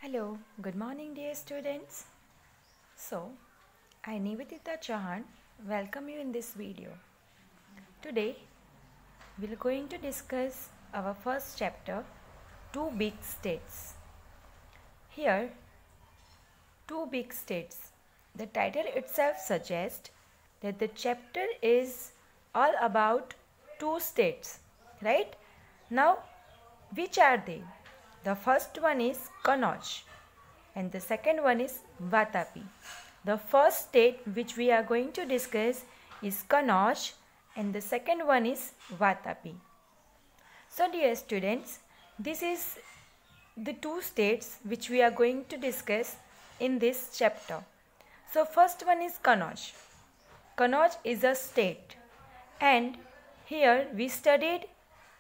Hello, good morning dear students. I Nivedita Chauhan welcome you in this video. Today we are going to discuss our first chapter, Two Big States. Here, Two Big States. The title itself suggests that the chapter is all about two states, right? Now, which are they? The first one is Kannauj and the second one is Vatapi. The first state which we are going to discuss is Kannauj and the second one is Vatapi. So dear students, this is the two states which we are going to discuss in this chapter. So first one is Kannauj. Kannauj is a state and here we studied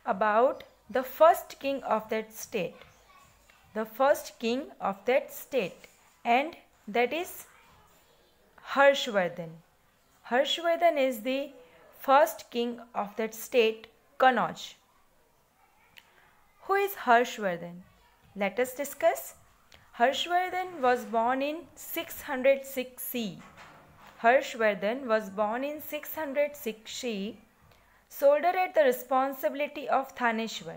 about the first king of that state. The first king of that state, and that is Harshvardhan. Harshvardhan is the first king of that state, Kannauj. Who is Harshvardhan? Let us discuss. Harshvardhan was born in 606 CE. Harshvardhan was born in 606 CE, shouldered the responsibility of Thaneshwar.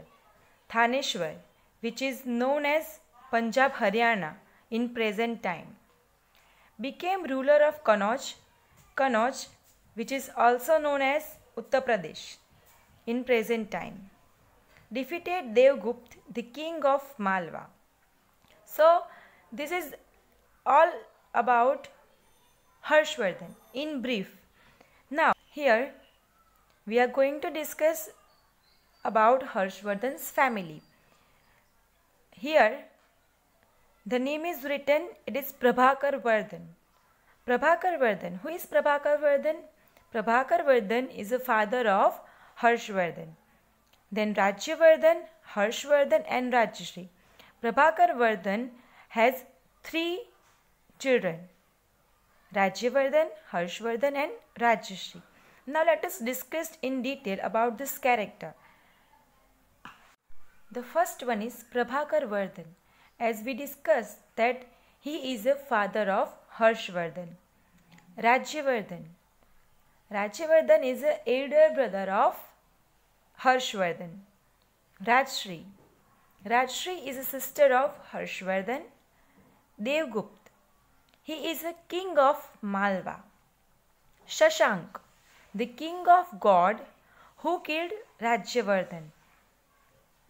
Thaneshwar, which is known as Punjab Haryana in present time, became ruler of Kannauj. Kannauj, which is also known as Uttar Pradesh in present time, defeated Devgupt, the king of Malwa. So this is all about Harshvardhan in brief. Now here we are going to discuss about Harshvardhan's family. Here the name is written, it is Prabhakar Vardhan. Prabhakar Vardhan. Who is Prabhakar Vardhan? Prabhakar Vardhan is the father of Harshvardhan. Then Rajyavardhan, Harshvardhan and Rajyashree. Prabhakar Vardhan has three children, Rajyavardhan, Harshvardhan and Rajyashree. Now let us discuss in detail about this character. The first one is Prabhakar Vardhan. As we discussed that he is a father of Harshvardhan. Rajyavardhan. Rajyavardhan is the elder brother of Harshvardhan. Rajyashree. Rajyashree is a sister of Harshvardhan. Devgupt. He is a king of Malwa. Shashank, the king of God who killed Rajyavardhan.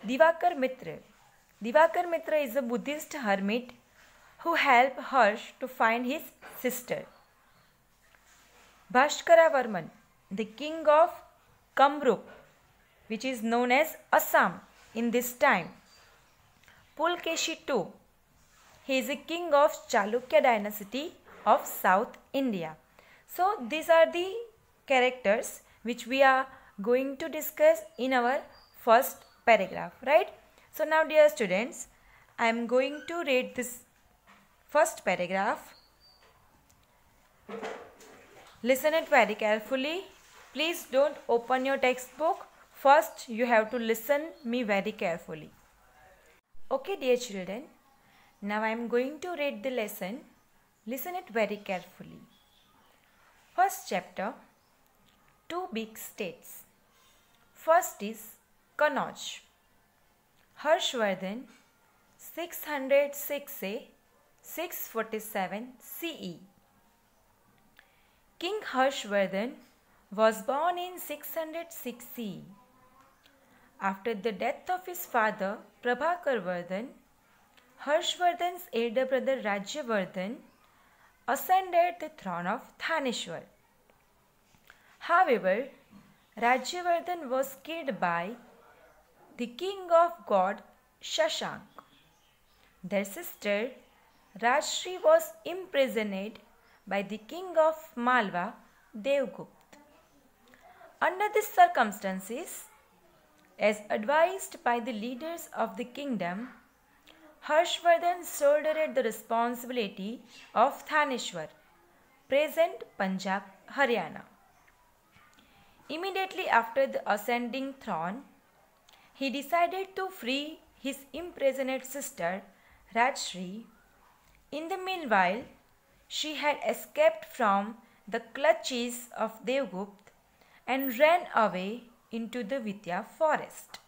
Divakar Mitra. Divakar Mitra is a Buddhist hermit who helped Harsh to find his sister. Bhaskara Varman, the king of Kamrup, which is known as Assam in this time. Pulkeshi II, he is a king of Chalukya dynasty of South India. So these are the characters which we are going to discuss in our first paragraph, right? So now dear students, I am going to read this first paragraph. Listen it very carefully. Please don't open your textbook. First you have to listen me very carefully. Okay dear children, now I am going to read the lesson. Listen it very carefully. First chapter, Two Big States. First is Kannauj. Harshvardhan 606 A 647 CE. King Harshvardhan was born in 606 CE. After the death of his father Prabhakar Vardhan, Harshvardhan's elder brother Rajyavardhan ascended the throne of Thaneshwar. However, Rajyavardhan was killed by the king of God Shashank. Their sister Rajyashree was imprisoned by the king of Malwa, Devgupt. Under these circumstances, as advised by the leaders of the kingdom, Harshvardhan shouldered the responsibility of Thaneshwar, present Punjab, Haryana. Immediately after the ascending throne, he decided to free his imprisoned sister Rajshri. In the meanwhile, she had escaped from the clutches of Devgupt and ran away into the Vidya forest.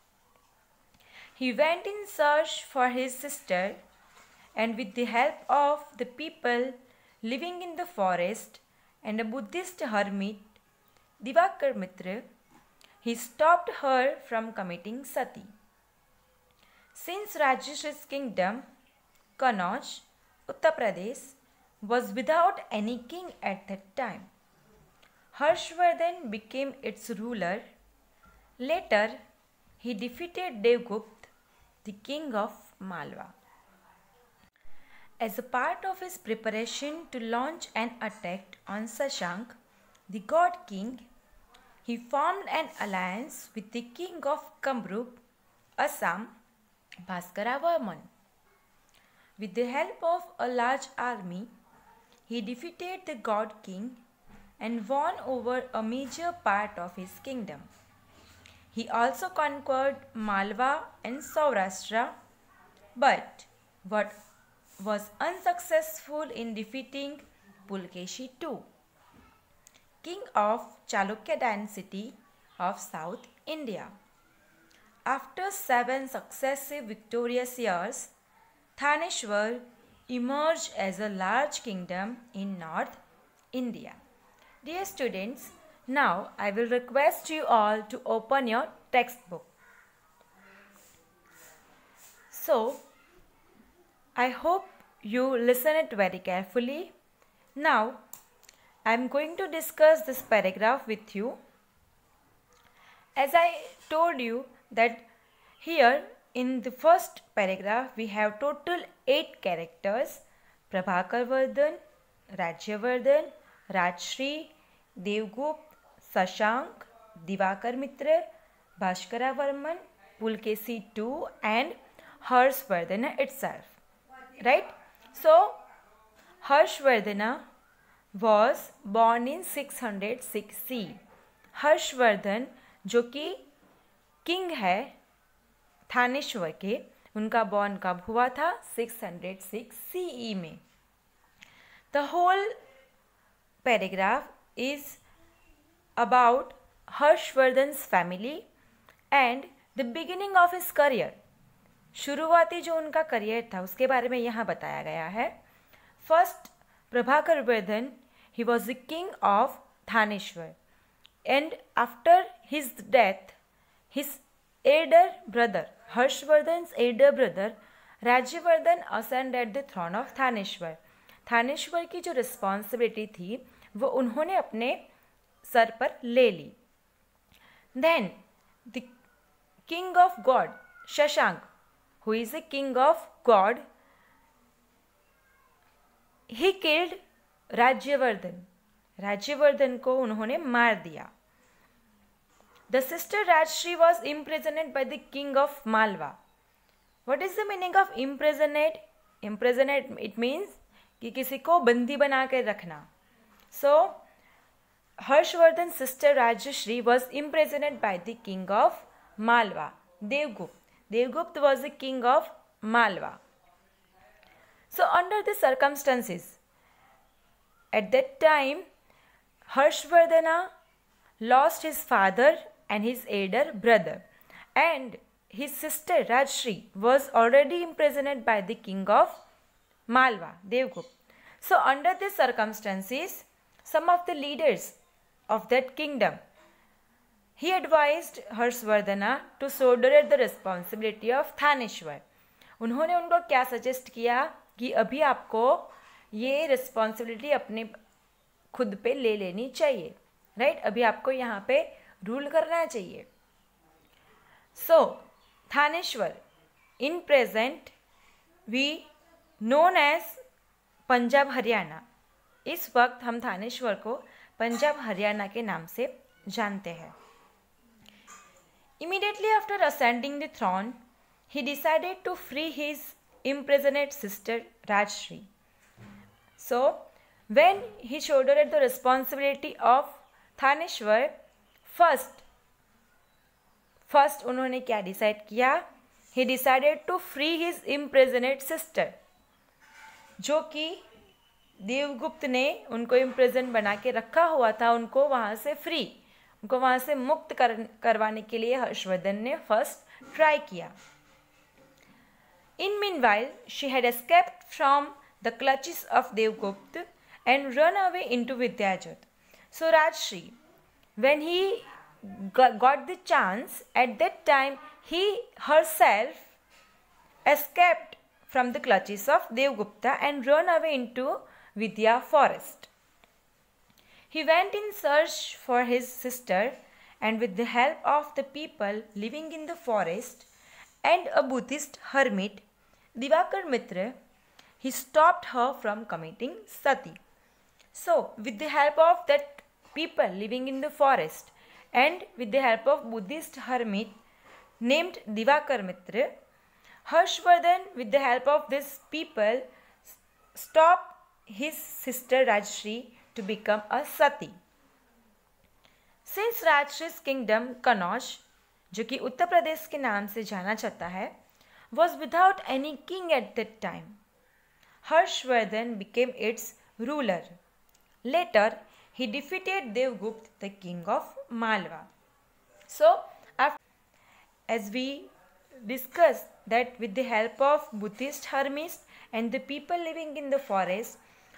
He went in search for his sister, and with the help of the people living in the forest and a Buddhist hermit, Divakar Mitra, he stopped her from committing sati. Since Rajeshri's kingdom, Kannauj, Uttar Pradesh, was without any king at that time, Harshvardhan became its ruler. Later, he defeated Devgupt, the king of Malwa. As a part of his preparation to launch an attack on Shashank, the god king, he formed an alliance with the king of Kamrup, Assam, Bhaskaravarman. With the help of a large army, he defeated the god king and won over a major part of his kingdom. He also conquered Malwa and Saurashtra, but was unsuccessful in defeating Pulkeshi II, king of Chalukya dynasty of South India. After 7 successive victorious years, Thaneshwar emerged as a large kingdom in North India. Dear students, now I will request you all to open your textbook. So, I hope you listen it very carefully. Now, I am going to discuss this paragraph with you. As I told you that here in the first paragraph we have total 8 characters: Prabhakarvardhan, Rajyavardhan, Rajshri, Devgupt, Shashank, Divakar Mitra, Bhaskaravarman, Pulkesi II and Harshvardhana itself. Right? So, Harshvardhana was born in 606 CE. Harshvardhan जो कि king है थानेश्वर के, उनका born कब हुआ था? 606 CE में. The whole paragraph is about Harshvardhan's family and the beginning of his career. शुरुआती जो उनका करियर था उसके बारे में यहाँ बताया गया है. First, Prabhakarvardhan, he was the king of Thaneshwar, and after his death, his elder brother, Harshvardhan's elder brother, Rajyavardhan ascended the throne of Thaneshwar. Thaneshwar की जो रिस्पॉन्सिबिलिटी थी वो उन्होंने अपने सर पर ले ली. Then the king of Gaud Shashank, who is the king of God, he killed Rajyavardhan. Rajyavardhan को उन्होंने मार दिया. The sister Rajshri was imprisoned by the king of Malwa. What is the meaning of imprisoned? Imprisoned, it means कि किसी को बंदी बना कर रखना. So, Harshvardhan's sister Rajshri was imprisoned by the king of Malwa, Devgupt. Devgupt was the king of Malwa. So, under the circumstances, at that time, Harshvardhana lost his father and his elder brother, and his sister Rajshri was already imprisoned by the king of Malwa, Devgupt. So, under these circumstances, some of the leaders of that kingdom, he advised Harshvardhana to shoulder the responsibility of Thaneshwar. उन्होंने उनको क्या suggest किया कि अभी आपको ये responsibility अपने खुद पे ले लेनी चाहिए. राइट? अभी आपको यहाँ पे रूल करना चाहिए. So Thaneshwar in present we known as Punjab Haryana. इस वक्त हम थानेश्वर को पंजाब हरियाणा के नाम से जानते हैं. Immediately after ascending the throne, he decided to free his imprisoned sister Rajshri. So, when he shouldered the responsibility of Thaneshwar, first उन्होंने क्या डिसाइड किया? He he decided to free his imprisoned sister. जो कि देवगुप्त ने उनको imprison बना के रखा हुआ था, उनको वहाँ से मुक्त करवाने के लिए हर्षवर्धन ने फर्स्ट ट्राई किया. In meanwhile, she had escaped from the clutches of Devgupta and run away into Vidyajat. So Rajshri, when he got the chance, at that time he herself escaped from the clutches of Devgupta and run away into Vidya forest. He went in search for his sister, and with the help of the people living in the forest and a Buddhist hermit, Divakar Mitra, he stopped her from committing sati. So, with the help of that people living in the forest and with the help of Buddhist hermit named Divakar Mitra, Harshvardhan, with the help of these people, stopped his sister Rajshri to become a sati. Since Rajshri's kingdom Kannauj, जो कि उत्तर प्रदेश के नाम से जाना जाता है, was without any king at that time, Harshvardhan became its ruler. Later, he defeated Devgupta, the king of Malwa. So, as we discussed that with the help of Buddhist hermits and the people living in the forest,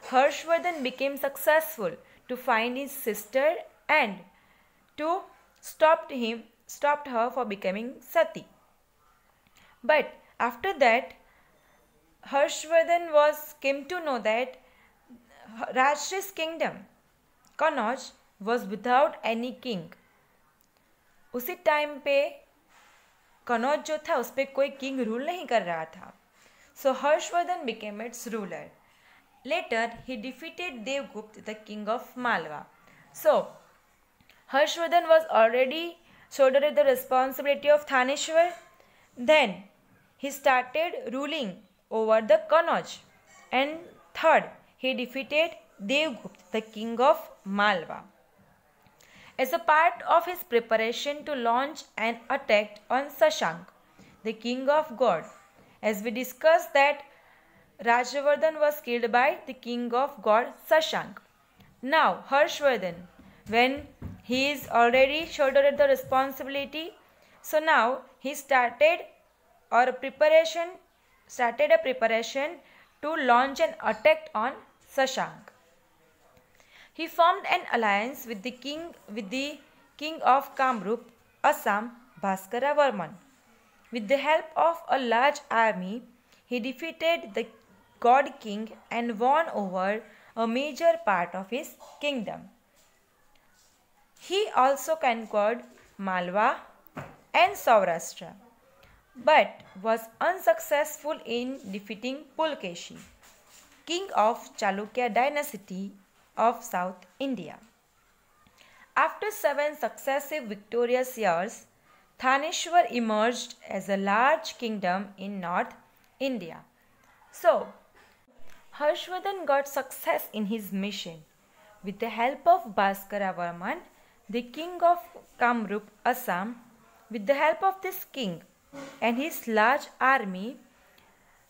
Harshvardhan became successful to find his sister and to stop her for becoming sati. But after that, Harshvardhan came to know that Rajshri's kingdom, Kannauj, was without any king. उसी time पे कनौज जो था उस पर कोई king rule नहीं कर रहा था. So Harshvardhan became its ruler. Later, he defeated Devgupta, the king of Malwa. So Harshvardhan was already shouldered the responsibility of Thaneshwar. Then he started ruling over the Kannauj. And third, he defeated Devgupta, the king of Malwa. As a part of his preparation to launch an attack on Shashank, the king of God, as we discussed that Rajavardhan was killed by the king of God Shashank. Now Harshvardhan, when he is already shouldered the responsibility, so now he started a preparation to launch an attack on Shashank. He formed an alliance with the king of Kamrup, Assam, Bhaskara Varman. With the help of a large army, he defeated the God king and won over a major part of his kingdom. He also conquered Malwa and Saurashtra, but was unsuccessful in defeating Pulkeshi, king of Chalukya dynasty of South India. After 7 successive victorious years, Thaneshwar emerged as a large kingdom in North India. So, Harshvardhan got success in his mission. With the help of Bhaskara Varman, the king of Kamrup, Assam, with the help of this king and his large army,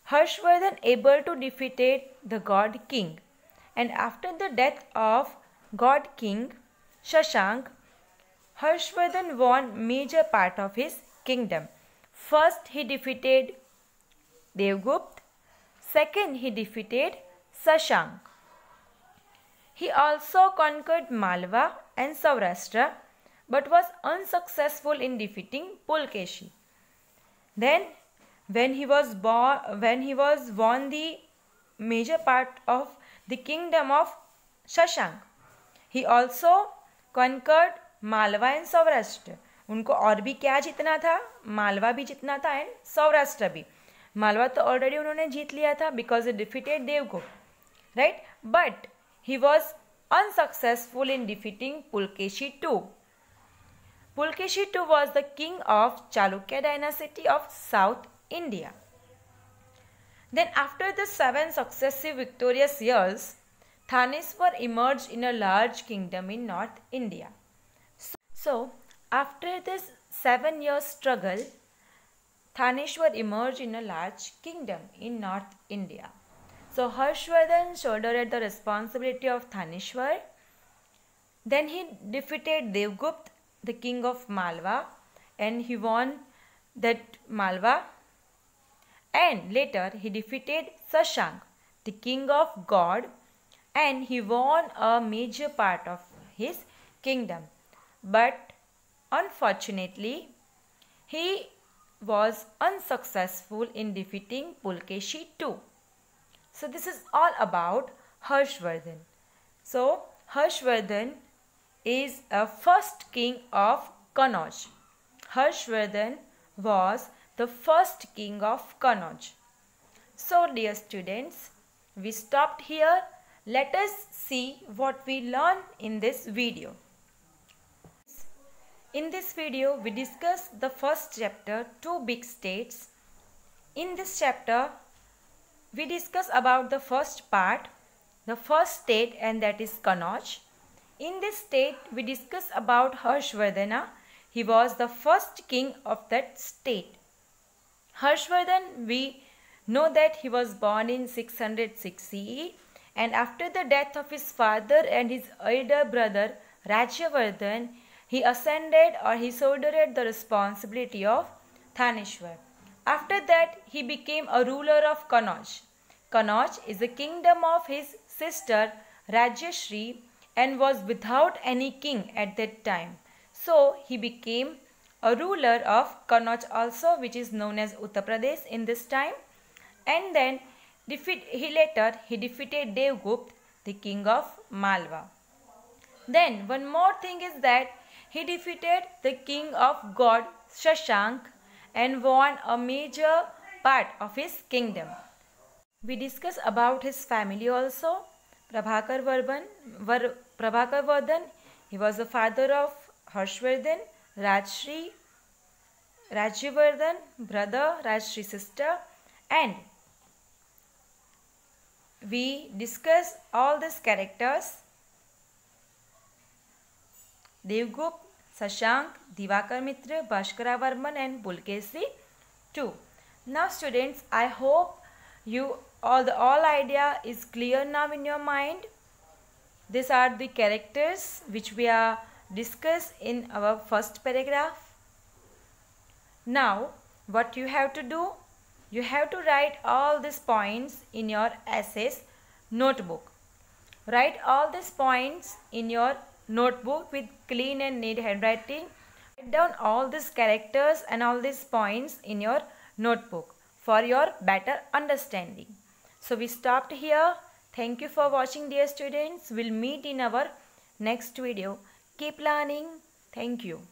Harshvardhan able to defeat the God king. And after the death of God king Shashank, Harshvardhan won major part of his kingdom. First, he defeated Devgupta. Second, he defeated Shashank. He also conquered Malwa and Saurashtra, but was unsuccessful in defeating Pulkeshi. Then, when he was won the major part of the kingdom of Shashank, he also conquered Malwa and Saurashtra. उनको और भी क्या जीतना था? मालवा भी जीतना था and Saurashtra भी. मालवा तो ऑलरेडी उन्होंने जीत लिया था because he defeated Devgupta, right? But he was unsuccessful in defeating Pulkeshi too. Pulkeshi too was the king of Chalukya dynasty of South India. Then after the 7 successive victorious years, Thaneshwar emerged in a large kingdom in North India. So after this 7-year struggle, Thaneshwar emerged in a large kingdom in North India. So Harshvardhan shouldered the responsibility of Thaneshwar. Then he defeated Devgupta, the king of Malwa, and he won that Malwa. And later he defeated Shashank, the king of God, and he won a major part of his kingdom. But unfortunately, he was unsuccessful in defeating Pulkeshi too. So this is all about Harshvardhan. So Harshvardhan is a first king of Kannauj. Harshvardhan was the first king of Kannauj. So dear students, we stopped here. Let us see what we learned in this video. In this video, we discussed the first chapter, Two Big States. In this chapter, we discuss about the first part, the first state, and that is Kannauj. In this state, we discuss about Harshvardhana. He was the first king of that state. Harshvardhan, we know that he was born in 606 CE, and after the death of his father and his elder brother Rajyavardhan, he ascended or he shouldered the responsibility of Thaneshwar. After that, he became a ruler of Kannauj. Kannauj is the kingdom of his sister Rajyashri and was without any king at that time. So, he became a ruler of Kannauj also, which is known as Uttar Pradesh in this time. And then he later defeated Devgupta, the king of Malwa. Then one more thing is that he defeated the king of God Shashank and won a major part of his kingdom. We discuss about his family also. Prabhakar Vardhan, he was the father of Harshvardhan, Rajyavardhan, brother, Rajshri sister, and we discuss all these characters: Devgupta, Shashank, Divakar Mitra, Bhaskaravarman, and Pulkeshi too. Now students, I hope you all idea is clear now in your mind. These are the characters which we are discussed in our first paragraph. Now what you have to do? You have to write all these points in your essays notebook. Write all these points in your notebook with clean and neat handwriting. Write down all these characters and all these points in your notebook for your better understanding. So we stopped here. Thank you for watching, dear students. We'll meet in our next video. Keep learning. Thank you.